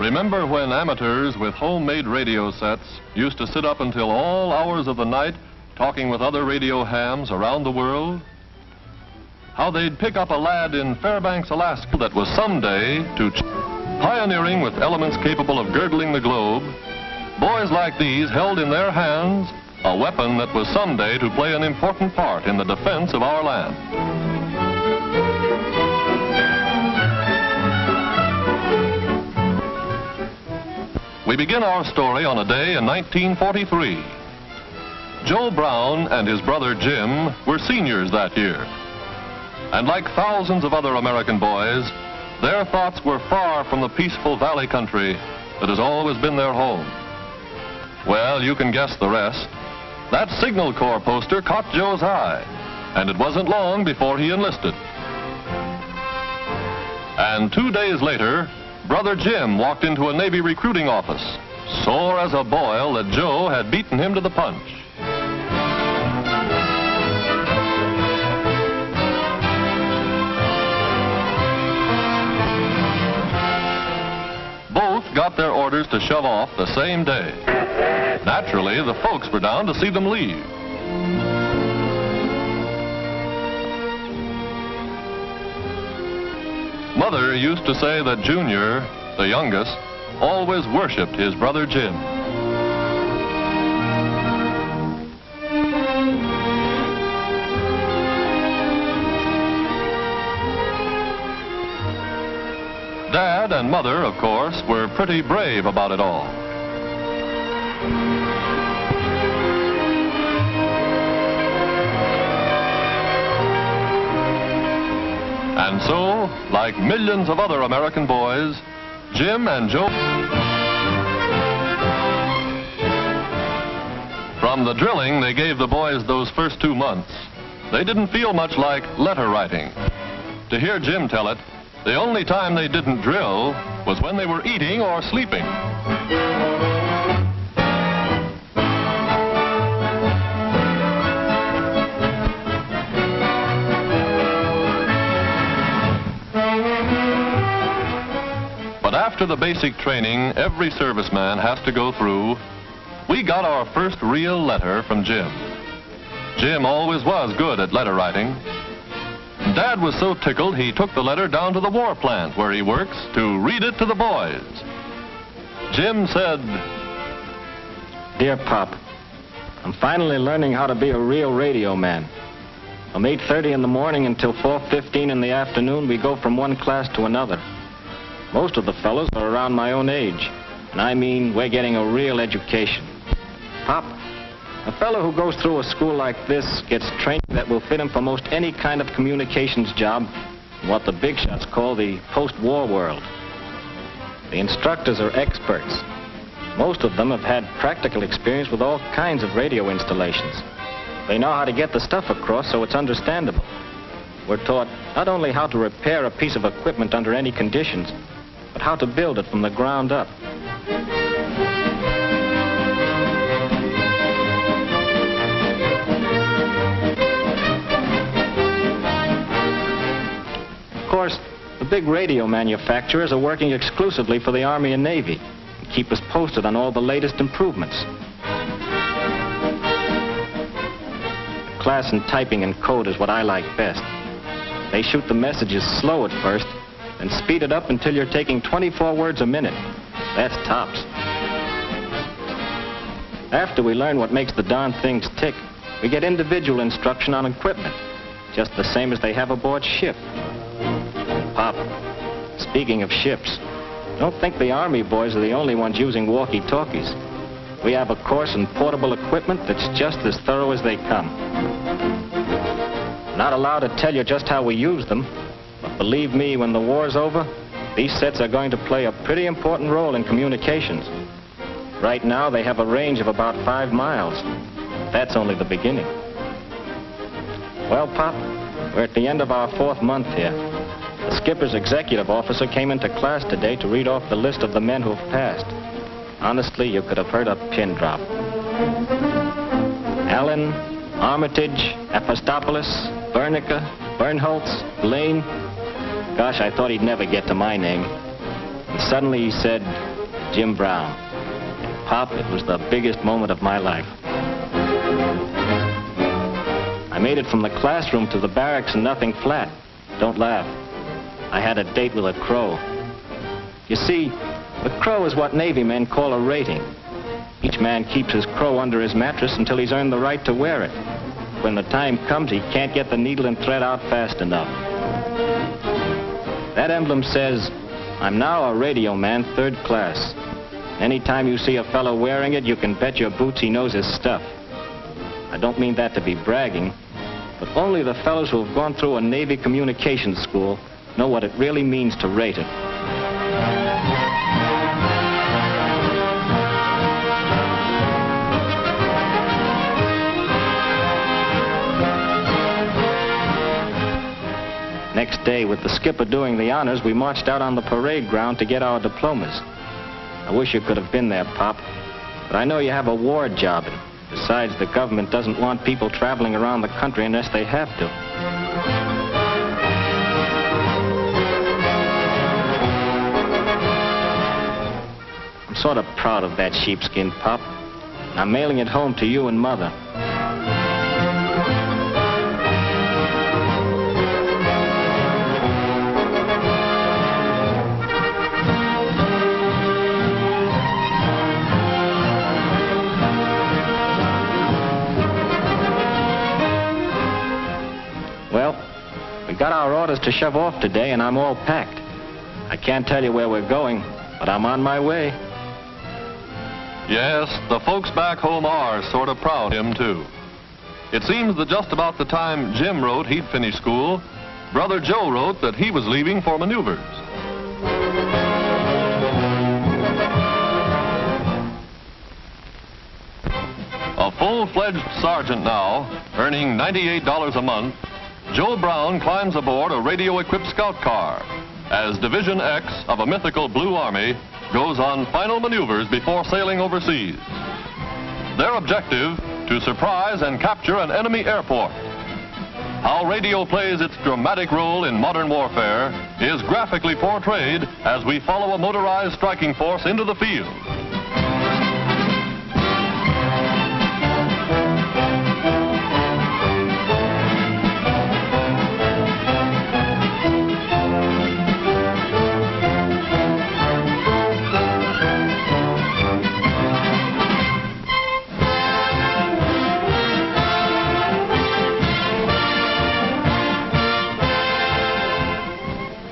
Remember when amateurs with homemade radio sets used to sit up until all hours of the night talking with other radio hams around the world? How they'd pick up a lad in Fairbanks, Alaska that was someday pioneering with elements capable of girdling the globe. Boys like these held in their hands a weapon that was someday to play an important part in the defense of our land. We begin our story on a day in 1943. Joe Brown and his brother Jim were seniors that year. And like thousands of other American boys, their thoughts were far from the peaceful valley country that has always been their home. Well, you can guess the rest. That Signal Corps poster caught Joe's eye, and it wasn't long before he enlisted. And 2 days later, Brother Jim walked into a Navy recruiting office, sore as a boil that Joe had beaten him to the punch. Both got their orders to shove off the same day. Naturally, the folks were down to see them leave. Mother used to say that Junior, the youngest, always worshipped his brother Jim. Dad and Mother, of course, were pretty brave about it all. And so, like millions of other American boys, Jim and Joe... From the drilling they gave the boys those first 2 months, they didn't feel much like letter writing. To hear Jim tell it, the only time they didn't drill was when they were eating or sleeping. But after the basic training every serviceman has to go through, we got our first real letter from Jim. Jim always was good at letter writing. Dad was so tickled he took the letter down to the war plant where he works to read it to the boys. Jim said, "Dear Pop, I'm finally learning how to be a real radio man. From 8:30 in the morning until 4:15 in the afternoon, we go from one class to another. Most of the fellows are around my own age, and I mean we're getting a real education. Pop, a fellow who goes through a school like this gets training that will fit him for most any kind of communications job in what the big shots call the post-war world. The instructors are experts. Most of them have had practical experience with all kinds of radio installations. They know how to get the stuff across so it's understandable. We're taught not only how to repair a piece of equipment under any conditions, but how to build it from the ground up. Of course, the big radio manufacturers are working exclusively for the Army and Navy and keep us posted on all the latest improvements. The class in typing and code is what I like best. They shoot the messages slow at first, and speed it up until you're taking 24 words a minute. That's tops. After we learn what makes the darn things tick, we get individual instruction on equipment, just the same as they have aboard ship. Pop, speaking of ships, don't think the Army boys are the only ones using walkie-talkies. We have a course in portable equipment that's just as thorough as they come. Not allowed to tell you just how we use them, but believe me, when the war's over, these sets are going to play a pretty important role in communications. Right now, they have a range of about 5 miles. That's only the beginning. Well, Pop, we're at the end of our 4th month here. The skipper's executive officer came into class today to read off the list of the men who have passed. Honestly, you could have heard a pin drop. Allen, Armitage, Apostopoulos, Bernica, Bernholtz, Blaine. Gosh, I thought he'd never get to my name. And suddenly he said, Jim Brown. And Pop, it was the biggest moment of my life. I made it from the classroom to the barracks and nothing flat. Don't laugh. I had a date with a crow. You see, the crow is what Navy men call a rating. Each man keeps his crow under his mattress until he's earned the right to wear it. When the time comes, he can't get the needle and thread out fast enough. That emblem says, "I'm now a radio man, 3rd class." Anytime you see a fellow wearing it, you can bet your boots he knows his stuff. I don't mean that to be bragging, but only the fellows who have gone through a Navy communications school know what it really means to rate it. Next day, with the skipper doing the honors, we marched out on the parade ground to get our diplomas. I wish you could have been there, Pop, but I know you have a war job, and besides, the government doesn't want people traveling around the country unless they have to. I'm sort of proud of that sheepskin, Pop, and I'm mailing it home to you and Mother. Got our orders to shove off today, and I'm all packed. I can't tell you where we're going, but I'm on my way. Yes, the folks back home are sort of proud of him, too. It seems that just about the time Jim wrote he'd finished school, Brother Joe wrote that he was leaving for maneuvers. A full-fledged sergeant now, earning $98 a month, Joe Brown climbs aboard a radio-equipped scout car as Division X of a mythical Blue Army goes on final maneuvers before sailing overseas. Their objective, to surprise and capture an enemy airport. How radio plays its dramatic role in modern warfare is graphically portrayed as we follow a motorized striking force into the field.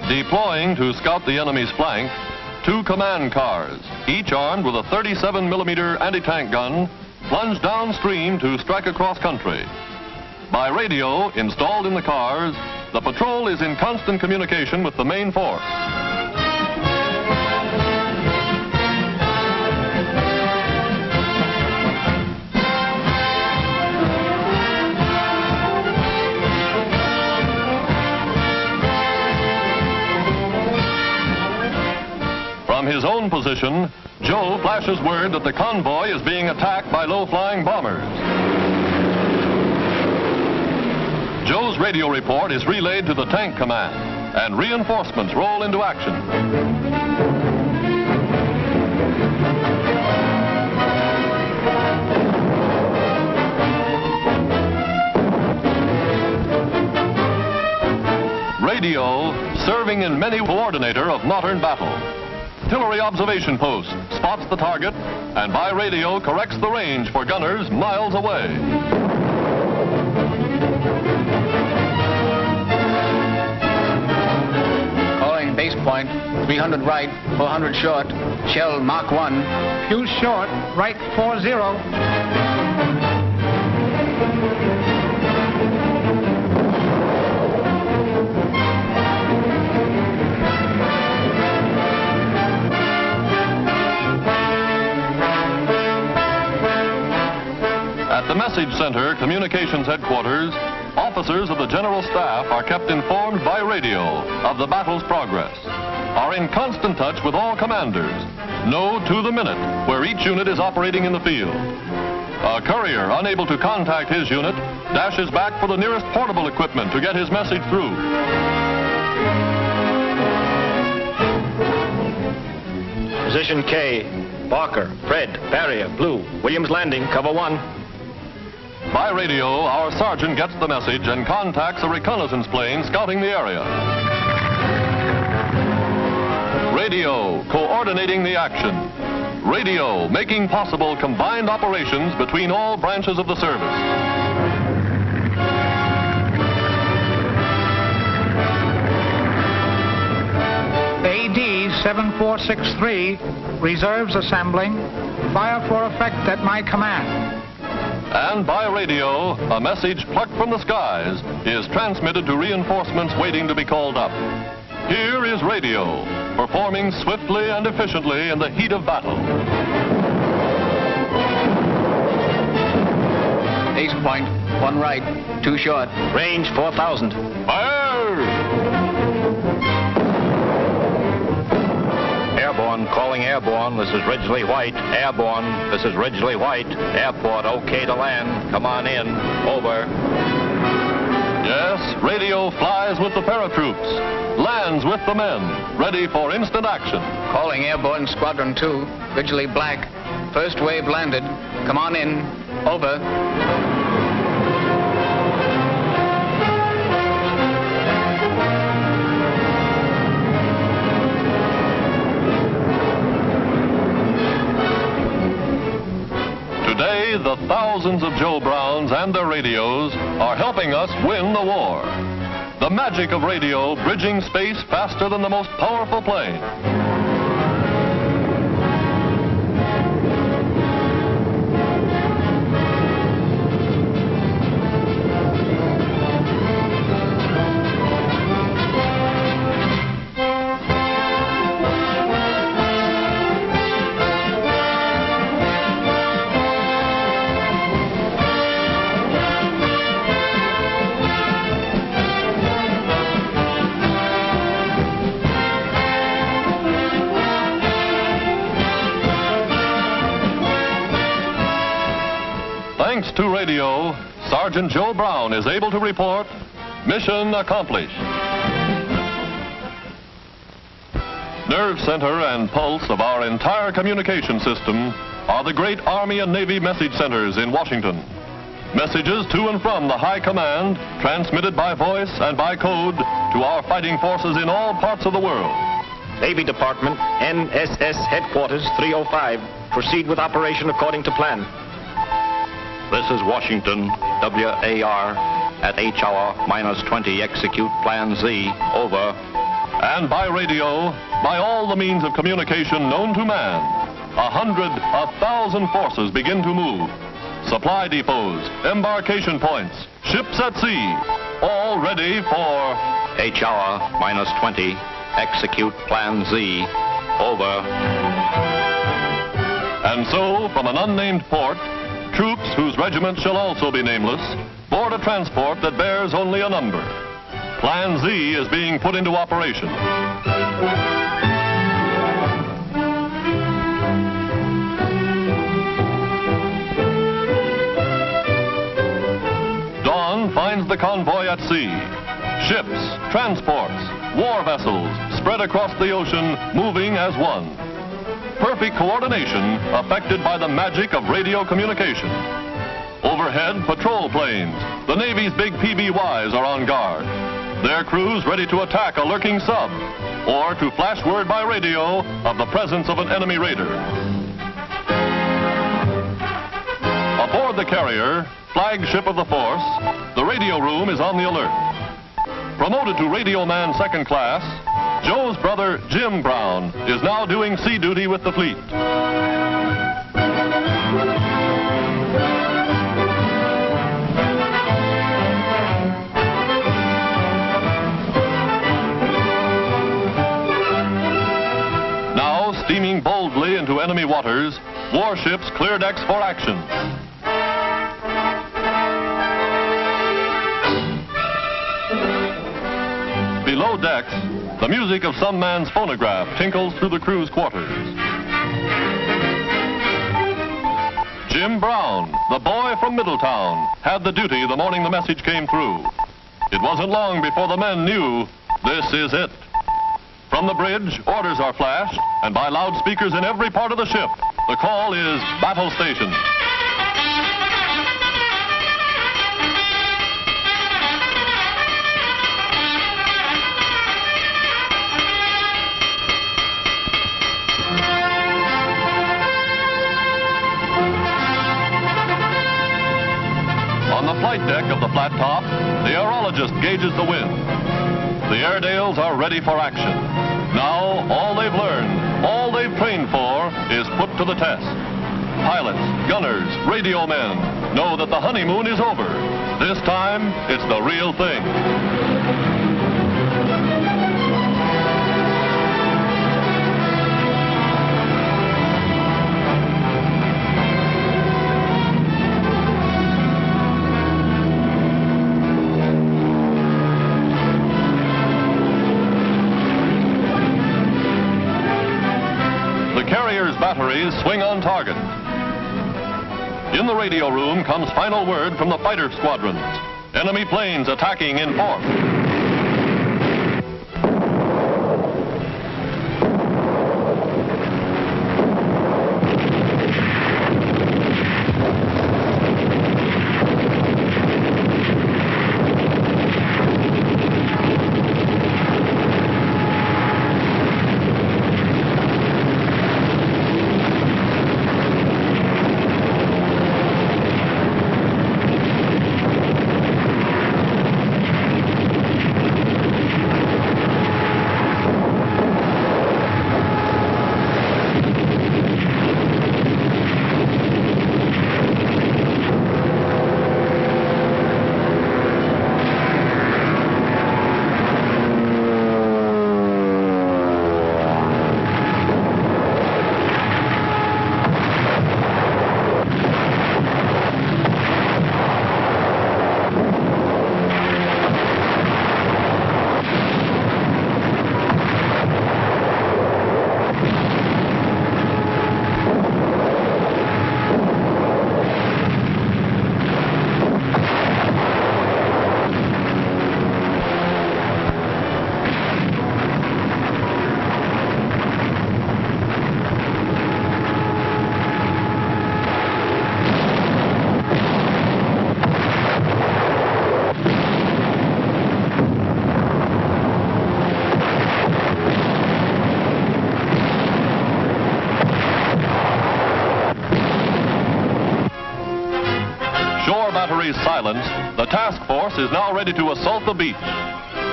Deploying to scout the enemy's flank, 2 command cars, each armed with a 37mm anti-tank gun, plunge downstream to strike across country. By radio installed in the cars, the patrol is in constant communication with the main force. From his own position, Joe flashes word that the convoy is being attacked by low-flying bombers. Joe's radio report is relayed to the tank command, and reinforcements roll into action. Radio, serving in many coordinator of modern battle. Artillery observation post spots the target and by radio corrects the range for gunners miles away. Calling base point, 300 right, 400 short, shell Mach 1. Fuse short, right 40. At the Message Center, Communications Headquarters, officers of the General Staff are kept informed by radio of the battle's progress, are in constant touch with all commanders, know to the minute where each unit is operating in the field. A courier unable to contact his unit dashes back for the nearest portable equipment to get his message through. Position K. Barker, Fred, barrier, blue. Williams Landing, cover 1. By radio, our sergeant gets the message and contacts a reconnaissance plane scouting the area. Radio, coordinating the action. Radio, making possible combined operations between all branches of the service. AD 7463, reserves assembling. Fire for effect at my command. And by radio, a message plucked from the skies is transmitted to reinforcements waiting to be called up. Here is radio, performing swiftly and efficiently in the heat of battle. Ace point, 1 right, 2 short. Range 4,000. Fire! Airborne, calling airborne. This is Ridgely White. Airborne, this is Ridgely White. Airport, okay to land. Come on in. Over. Yes, radio flies with the paratroops, lands with the men, ready for instant action. Calling airborne squadron 2, Ridgely Black. First wave landed. Come on in. Over. Today, the thousands of Joe Browns and their radios are helping us win the war. The magic of radio bridging space faster than the most powerful plane. Thanks to radio, Sergeant Joe Brown is able to report, mission accomplished. Nerve center and pulse of our entire communication system are the great Army and Navy message centers in Washington. Messages to and from the high command, transmitted by voice and by code to our fighting forces in all parts of the world. Navy Department, NSS Headquarters 305. Proceed with operation according to plan. This is Washington, WAR, at H hour -20, execute Plan Z, over. And by radio, by all the means of communication known to man, 100, 1,000 forces begin to move. Supply depots, embarkation points, ships at sea, all ready for H hour -20, execute Plan Z, over. And so, from an unnamed port, troops whose regiment shall also be nameless board a transport that bears only a number. Plan Z is being put into operation. Dawn finds the convoy at sea. Ships, transports, war vessels spread across the ocean, moving as one. Perfect coordination affected by the magic of radio communication. Overhead, patrol planes. The Navy's big PBYs are on guard. Their crews ready to attack a lurking sub or to flash word by radio of the presence of an enemy raider. Aboard the carrier, flagship of the force, the radio room is on the alert. Promoted to radio man second class, Joe's brother, Jim Brown, is now doing sea duty with the fleet. Now, steaming boldly into enemy waters, warships clear decks for action. Below decks, the music of some man's phonograph tinkles through the crew's quarters. Jim Brown, the boy from Middletown, had the duty the morning the message came through. It wasn't long before the men knew, this is it. From From the bridge, orders are flashed, and by loudspeakers in every part of the ship, the call is battle station. On the flight deck of the flat top, the aerologist gauges the wind. The Airedales are ready for action. Now, all they've learned, all they've trained for, is put to the test. Pilots, gunners, radio men know that the honeymoon is over. This time, it's the real thing. Batteries swing on target. In the radio room comes final word from the fighter squadrons. Enemy planes attacking in force. Silenced, the task force is now ready to assault the beach.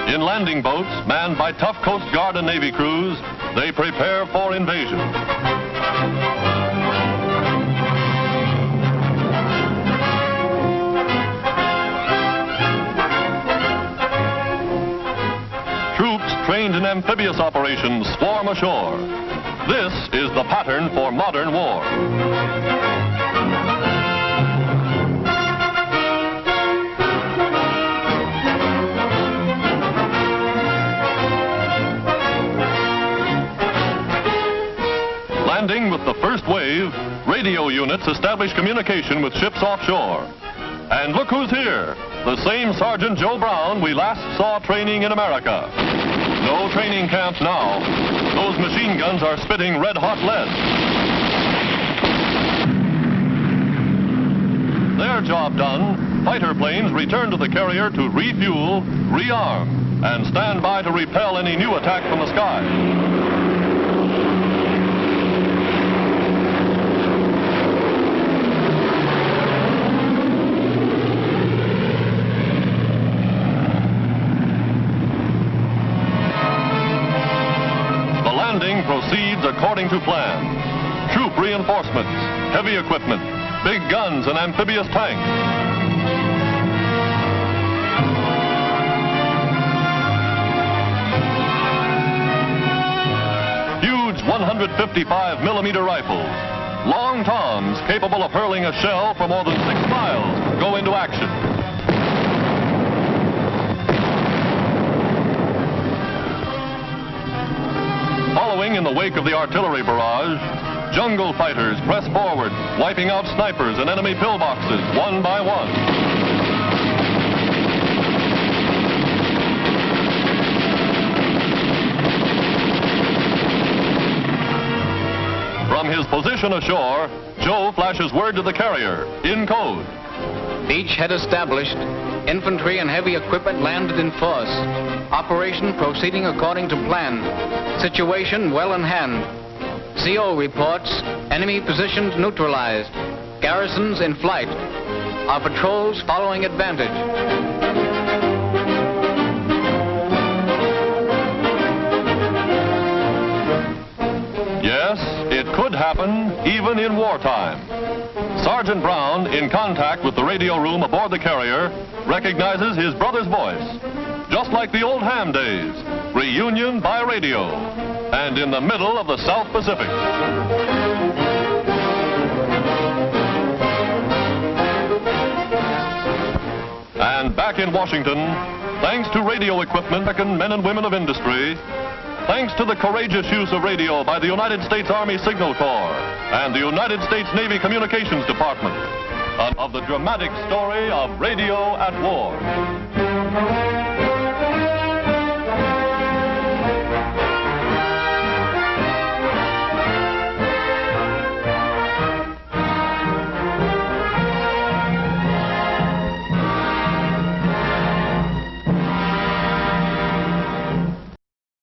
In landing boats, manned by tough Coast Guard and Navy crews, they prepare for invasion. Troops trained in amphibious operations swarm ashore. This is the pattern for modern war. Landing with the first wave, radio units establish communication with ships offshore. And look who's here, the same Sergeant Joe Brown we last saw training in America. No training camp now. Those machine guns are spitting red-hot lead. Their job done, fighter planes return to the carrier to refuel, rearm, and stand by to repel any new attack from the sky. Proceeds according to plan. Troop reinforcements, heavy equipment, big guns and amphibious tanks. Huge 155mm rifles, long toms capable of hurling a shell for more than 6 miles, go into action. Following in the wake of the artillery barrage, jungle fighters press forward, wiping out snipers and enemy pillboxes one by one. From his position ashore, Joe flashes word to the carrier in code. Beachhead established. Infantry and heavy equipment landed in force. Operation proceeding according to plan. Situation well in hand. CO reports, enemy positions neutralized. Garrisons in flight. Our patrols following advantage. Yes, it could happen even in wartime. Sergeant Brown, in contact with the radio room aboard the carrier, recognizes his brother's voice. Just like the old ham days, reunion by radio, and in the middle of the South Pacific. And back in Washington, thanks to radio equipment, American men and women of industry, thanks to the courageous use of radio by the United States Army Signal Corps and the United States Navy Communications Department, of the dramatic story of radio at war.